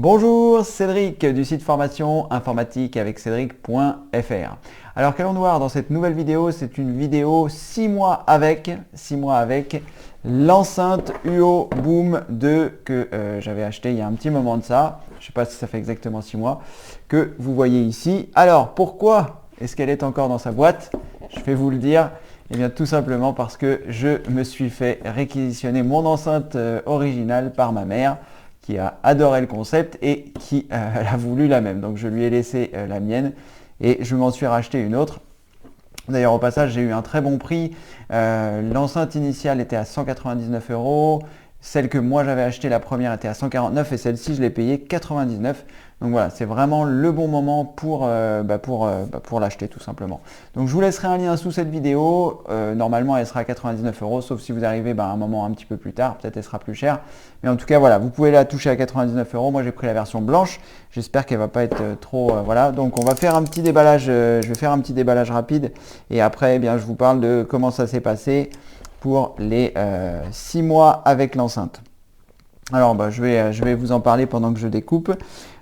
Bonjour, Cédric du site formation informatique avec Cédric.fr. Alors qu'allons-nous voir dans cette nouvelle vidéo? C'est une vidéo 6 mois avec l'enceinte UO Boom 2 que j'avais acheté il y a un petit moment de ça. Je ne sais pas si ça fait exactement 6 mois que vous voyez ici. Alors pourquoi est-ce qu'elle est encore dans sa boîte? Je vais vous le dire. Eh bien tout simplement parce que je me suis fait réquisitionner mon enceinte originale par ma mère, qui a adoré le concept et qui a voulu la même. Donc je lui ai laissé la mienne et je m'en suis racheté une autre. D'ailleurs au passage j'ai eu un très bon prix. L'enceinte initiale était à 199 €. Celle que moi j'avais acheté, la première, était à 149 et celle-ci je l'ai payée 99. Donc voilà, c'est vraiment le bon moment pour l'acheter tout simplement. Donc je vous laisserai un lien sous cette vidéo. Normalement elle sera à 99 €, sauf si vous arrivez à un moment un petit peu plus tard, peut-être elle sera plus chère. Mais en tout cas voilà, vous pouvez la toucher à 99 €. Moi j'ai pris la version blanche. J'espère qu'elle va pas être trop voilà. Donc on va faire un petit déballage. Je vais faire un petit déballage rapide et après eh bien je vous parle de comment ça s'est passé pour les 6 mois avec l'enceinte. Alors je vais vous en parler pendant que je découpe.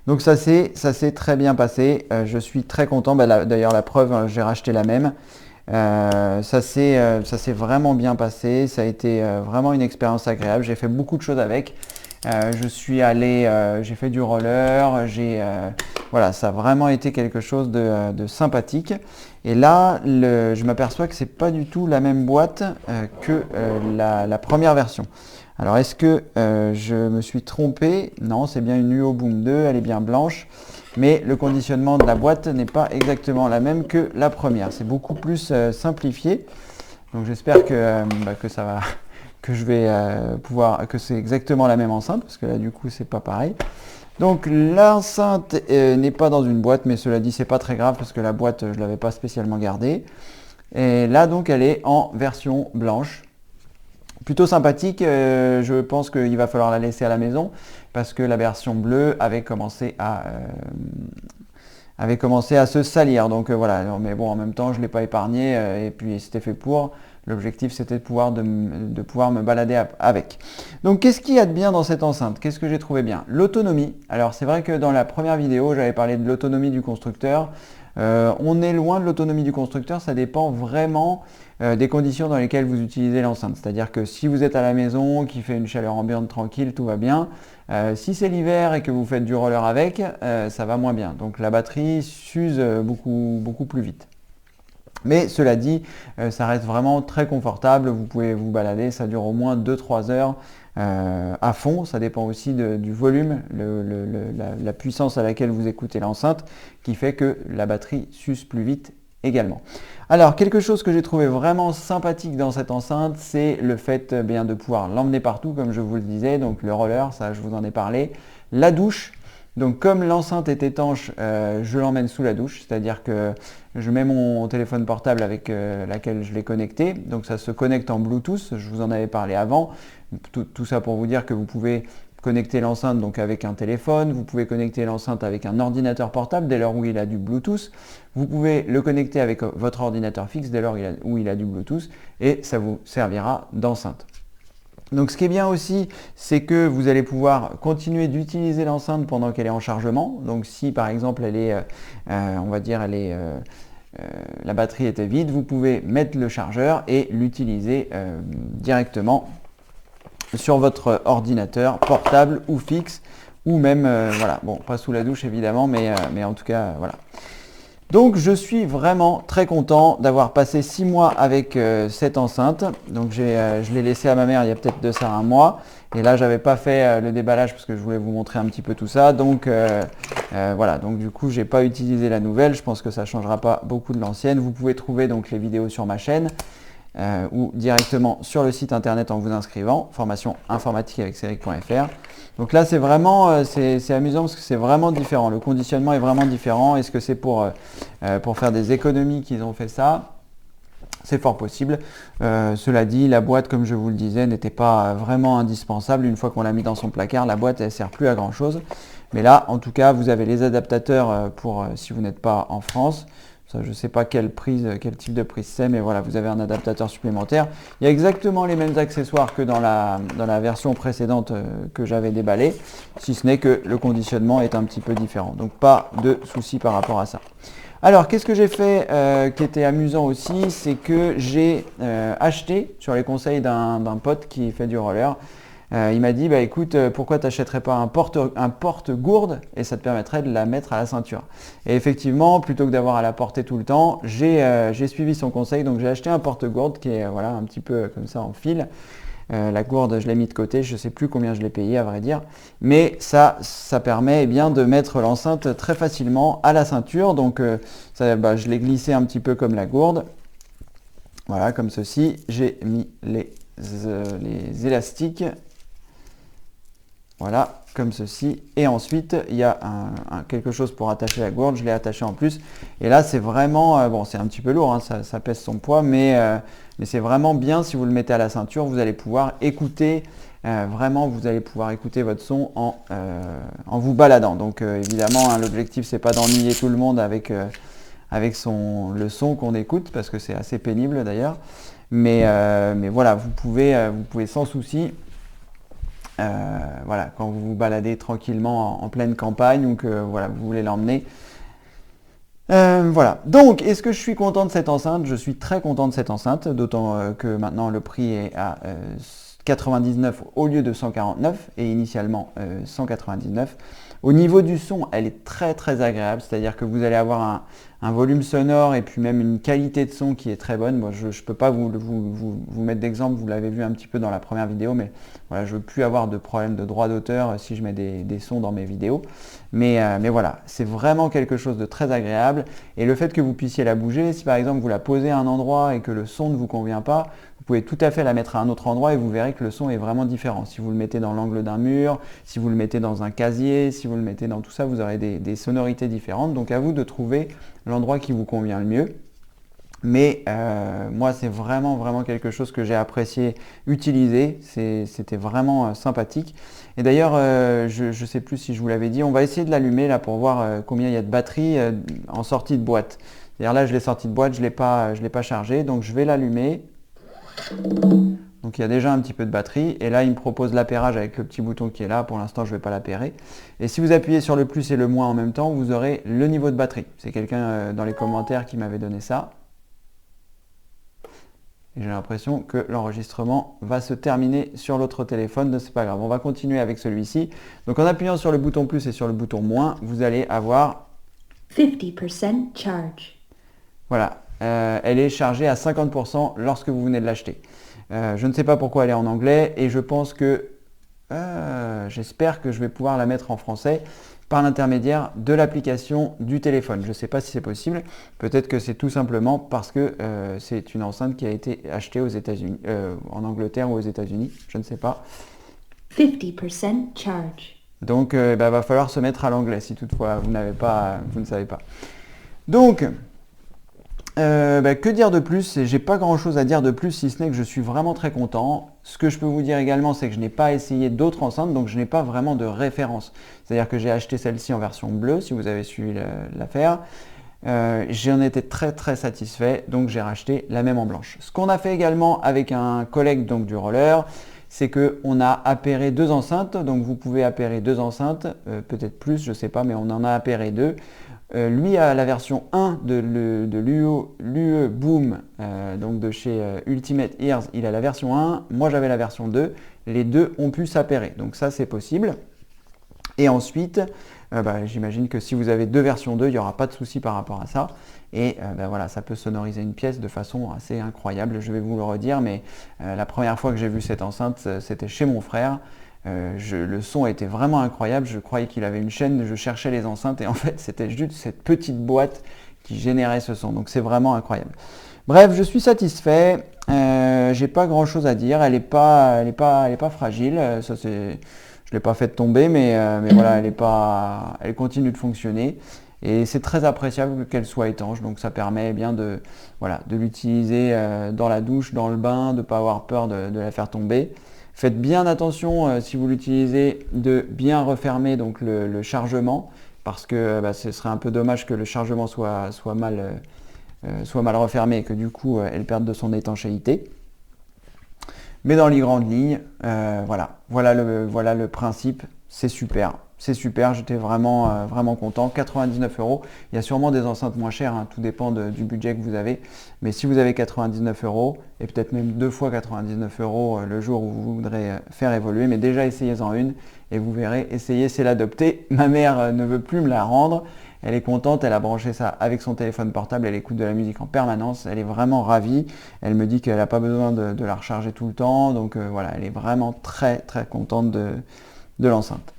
Donc ça s'est très bien passé. Je suis très content. D'ailleurs la preuve, j'ai racheté la même. Ça s'est vraiment bien passé. Ça a été vraiment une expérience agréable. J'ai fait beaucoup de choses avec. Je suis allé, j'ai fait du roller. Voilà, ça a vraiment été quelque chose de sympathique. Et là, je m'aperçois que c'est pas du tout la même boîte que la première version. Alors est-ce que je me suis trompé? Non, c'est bien une UO Boom 2, elle est bien blanche, mais le conditionnement de la boîte n'est pas exactement la même que la première. C'est beaucoup plus simplifié. Donc j'espère que ça va, que je vais que c'est exactement la même enceinte, parce que là du coup c'est pas pareil. Donc l'enceinte n'est pas dans une boîte, mais cela dit c'est pas très grave parce que la boîte je l'avais pas spécialement gardée. Et là donc elle est en version blanche. Plutôt sympathique, je pense qu'il va falloir la laisser à la maison parce que la version bleue avait commencé à se salir. Donc voilà, mais bon en même temps je ne l'ai pas épargné et puis c'était fait pour. L'objectif c'était de pouvoir me balader avec. Donc qu'est-ce qu'il y a de bien dans cette enceinte? Qu'est-ce que j'ai trouvé bien? L'autonomie. Alors c'est vrai que dans la première vidéo j'avais parlé de l'autonomie du constructeur. On est loin de l'autonomie du constructeur, ça dépend vraiment des conditions dans lesquelles vous utilisez l'enceinte. C'est-à-dire que si vous êtes à la maison, qui fait une chaleur ambiante tranquille, tout va bien. Si c'est l'hiver et que vous faites du roller avec, ça va moins bien. Donc la batterie s'use beaucoup plus vite. Mais cela dit, ça reste vraiment très confortable, vous pouvez vous balader, ça dure au moins 2-3 heures à fond, ça dépend aussi du volume, la puissance à laquelle vous écoutez l'enceinte qui fait que la batterie s'use plus vite également. Alors quelque chose que j'ai trouvé vraiment sympathique dans cette enceinte, c'est le fait de pouvoir l'emmener partout comme je vous le disais, donc le roller, ça je vous en ai parlé, la douche. Donc comme l'enceinte est étanche, je l'emmène sous la douche, c'est-à-dire que je mets mon téléphone portable avec laquelle je l'ai connecté, donc ça se connecte en Bluetooth, je vous en avais parlé avant, tout ça pour vous dire que vous pouvez connecter l'enceinte donc avec un téléphone, vous pouvez connecter l'enceinte avec un ordinateur portable dès lors où il a du Bluetooth, vous pouvez le connecter avec votre ordinateur fixe dès lors où il a du Bluetooth et ça vous servira d'enceinte. Donc ce qui est bien aussi, c'est que vous allez pouvoir continuer d'utiliser l'enceinte pendant qu'elle est en chargement. Donc si par exemple elle est, la batterie était vide, vous pouvez mettre le chargeur et l'utiliser directement sur votre ordinateur portable ou fixe ou même, voilà, bon pas sous la douche évidemment, mais en tout cas voilà. Donc je suis vraiment très content d'avoir passé 6 mois avec cette enceinte. Donc je l'ai laissée à ma mère il y a peut-être de ça un mois. Et là j'avais pas fait le déballage parce que je voulais vous montrer un petit peu tout ça. Donc voilà, donc du coup j'ai pas utilisé la nouvelle. Je pense que ça changera pas beaucoup de l'ancienne. Vous pouvez trouver donc les vidéos sur ma chaîne ou directement sur le site internet en vous inscrivant. Formation informatique avec Cédric.fr. Donc là c'est vraiment c'est amusant parce que c'est vraiment différent. Le conditionnement est vraiment différent. Est-ce que c'est pour faire des économies qu'ils ont fait ça? C'est fort possible. Cela dit, la boîte, comme je vous le disais, n'était pas vraiment indispensable. Une fois qu'on l'a mis dans son placard, la boîte elle sert plus à grand chose. Mais là, en tout cas, vous avez les adaptateurs pour si vous n'êtes pas en France. Ça, je ne sais pas quelle type de prise c'est, mais voilà, vous avez un adaptateur supplémentaire. Il y a exactement les mêmes accessoires que dans la version précédente que j'avais déballée, si ce n'est que le conditionnement est un petit peu différent. Donc pas de souci par rapport à ça. Alors, qu'est-ce que j'ai fait qui était amusant aussi, c'est que j'ai acheté, sur les conseils d'un pote qui fait du roller, il m'a dit, bah écoute, pourquoi tu n'achèterais pas un porte-gourde et ça te permettrait de la mettre à la ceinture. Et effectivement, plutôt que d'avoir à la porter tout le temps, j'ai suivi son conseil, donc j'ai acheté un porte-gourde qui est voilà, un petit peu comme ça en fil. La gourde, je l'ai mis de côté, je ne sais plus combien je l'ai payé à vrai dire, mais ça permet eh bien, de mettre l'enceinte très facilement à la ceinture, donc je l'ai glissé un petit peu comme la gourde, voilà, comme ceci, j'ai mis les élastiques, voilà, comme ceci, et ensuite il y a quelque chose pour attacher la gourde, je l'ai attaché en plus, et là c'est vraiment, bon c'est un petit peu lourd, hein, ça pèse son poids, mais c'est vraiment bien si vous le mettez à la ceinture, vous allez pouvoir écouter, vraiment vous allez pouvoir écouter votre son en vous baladant. Donc évidemment hein, l'objectif c'est pas d'ennuyer tout le monde avec le son qu'on écoute, parce que c'est assez pénible d'ailleurs, mais voilà, vous pouvez sans souci, voilà, quand vous vous baladez tranquillement en pleine campagne ou que voilà, vous voulez l'emmener. Voilà, donc est-ce que je suis content de cette enceinte? Je suis très content de cette enceinte, d'autant que maintenant le prix est à 99 au lieu de 149 et initialement 199. Au niveau du son, elle est très très agréable, c'est-à-dire que vous allez avoir un volume sonore et puis même une qualité de son qui est très bonne. Moi, je ne peux pas vous mettre d'exemple, vous l'avez vu un petit peu dans la première vidéo, mais voilà, je ne veux plus avoir de problème de droit d'auteur si je mets des sons dans mes vidéos. Mais voilà, c'est vraiment quelque chose de très agréable. Et le fait que vous puissiez la bouger, si par exemple vous la posez à un endroit et que le son ne vous convient pas, vous pouvez tout à fait la mettre à un autre endroit et vous verrez que le son est vraiment différent. Si vous le mettez dans l'angle d'un mur, si vous le mettez dans un casier, si vous le mettez dans tout ça, vous aurez des sonorités différentes. Donc à vous de trouver l'endroit qui vous convient le mieux. Mais moi, c'est vraiment quelque chose que j'ai apprécié utiliser. C'était vraiment sympathique. Et d'ailleurs, je ne sais plus si je vous l'avais dit, on va essayer de l'allumer là pour voir combien il y a de batterie en sortie de boîte. C'est-à-dire là, je l'ai sorti de boîte, je ne l'ai pas chargé, donc je vais l'allumer. Donc il y a déjà un petit peu de batterie et là il me propose l'appairage avec le petit bouton qui est là. Pour l'instant je ne vais pas l'appairer. Et si vous appuyez sur le plus et le moins en même temps, vous aurez le niveau de batterie. C'est quelqu'un dans les commentaires qui m'avait donné ça. Et j'ai l'impression que l'enregistrement va se terminer sur l'autre téléphone, c'est pas grave. On va continuer avec celui-ci. Donc en appuyant sur le bouton plus et sur le bouton moins, vous allez avoir 50% charge. Voilà, elle est chargée à 50% lorsque vous venez de l'acheter. Je ne sais pas pourquoi elle est en anglais et je pense que j'espère que je vais pouvoir la mettre en français par l'intermédiaire de l'application du téléphone. Je ne sais pas si c'est possible. Peut-être que c'est tout simplement parce que c'est une enceinte qui a été achetée aux États-Unis, en Angleterre ou aux États-Unis. Je ne sais pas. 50% charge. Donc, va falloir se mettre à l'anglais si toutefois vous ne savez pas. Donc, que dire de plus? J'ai pas grand chose à dire de plus si ce n'est que je suis vraiment très content. Ce que je peux vous dire également, c'est que je n'ai pas essayé d'autres enceintes, donc je n'ai pas vraiment de référence. C'est-à-dire que j'ai acheté celle-ci en version bleue, si vous avez suivi l'affaire. J'en étais très très satisfait, donc j'ai racheté la même en blanche. Ce qu'on a fait également avec un collègue donc, du roller, c'est qu'on a appairé deux enceintes, donc vous pouvez appairer deux enceintes, peut-être plus, je ne sais pas, mais on en a appairé deux. Lui a la version 1 de l'UE Boom, donc de chez Ultimate Ears, il a la version 1, moi j'avais la version 2, les deux ont pu s'appairer, donc ça c'est possible. Et ensuite, j'imagine que si vous avez deux versions 2, il n'y aura pas de souci par rapport à ça. Et voilà, ça peut sonoriser une pièce de façon assez incroyable, je vais vous le redire, mais la première fois que j'ai vu cette enceinte, c'était chez mon frère. Le son était vraiment incroyable, je croyais qu'il avait une chaîne, je cherchais les enceintes et en fait c'était juste cette petite boîte qui générait ce son, donc c'est vraiment incroyable. Bref, je suis satisfait, j'ai pas grand chose à dire, elle est pas fragile, ça c'est, je l'ai pas fait tomber, mais voilà, elle continue de fonctionner et c'est très appréciable qu'elle soit étanche, donc ça permet bien de l'utiliser dans la douche, dans le bain, de ne pas avoir peur de la faire tomber. Faites bien attention si vous l'utilisez de bien refermer donc le chargement, parce que ce serait un peu dommage que le chargement soit mal refermé et que du coup elle perde de son étanchéité. Mais dans les grandes lignes, voilà le principe, c'est super. C'est super, j'étais vraiment content. 99 €. Il y a sûrement des enceintes moins chères, hein, tout dépend du budget que vous avez. Mais si vous avez 99 € et peut-être même 2 fois 99 € le jour où vous voudrez faire évoluer, mais déjà essayez-en une et vous verrez, essayez, c'est l'adopter. Ma mère ne veut plus me la rendre. Elle est contente, elle a branché ça avec son téléphone portable, elle écoute de la musique en permanence, elle est vraiment ravie. Elle me dit qu'elle n'a pas besoin de la recharger tout le temps, donc voilà, elle est vraiment très contente de l'enceinte.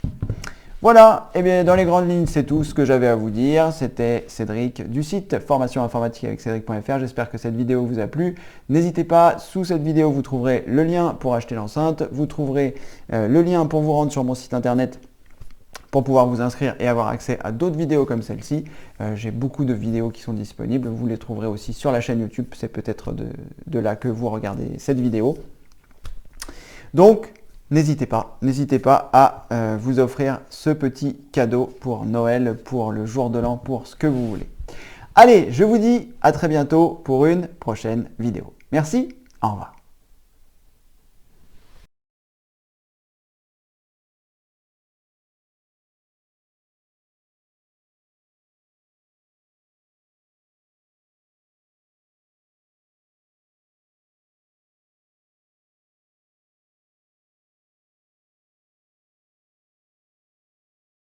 Voilà, et bien dans les grandes lignes, c'est tout ce que j'avais à vous dire. C'était Cédric du site formation informatique avec cédric.fr. J'espère que cette vidéo vous a plu. N'hésitez pas, sous cette vidéo, vous trouverez le lien pour acheter l'enceinte. Vous trouverez le lien pour vous rendre sur mon site internet pour pouvoir vous inscrire et avoir accès à d'autres vidéos comme celle-ci. J'ai beaucoup de vidéos qui sont disponibles. Vous les trouverez aussi sur la chaîne YouTube. C'est peut-être de là que vous regardez cette vidéo. Donc, n'hésitez pas à vous offrir ce petit cadeau pour Noël, pour le jour de l'an, pour ce que vous voulez. Allez, je vous dis à très bientôt pour une prochaine vidéo. Merci, au revoir.